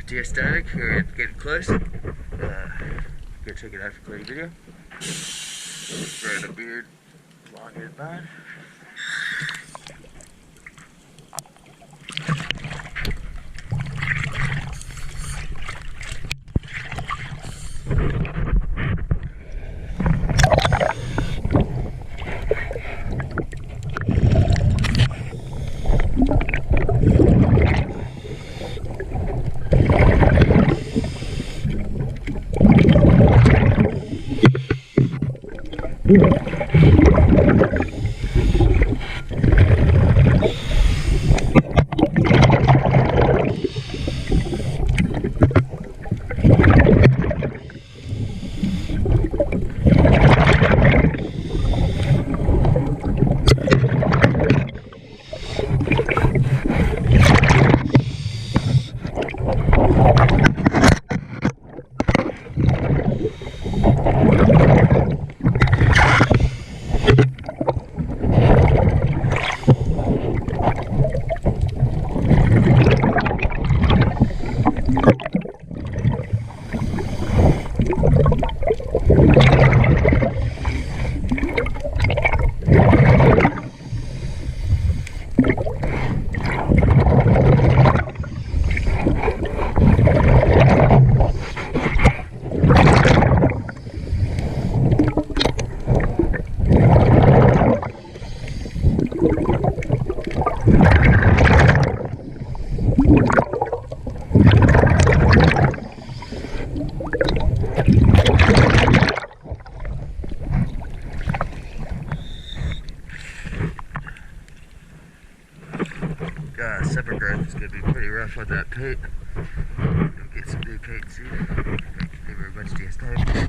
Static here at Gettin Close. Go check it out for a video. Growing a beard, longer than mine. Separate growth is going to be pretty rough on that paint. Get some new paint soon. Thank you very much, DS Time.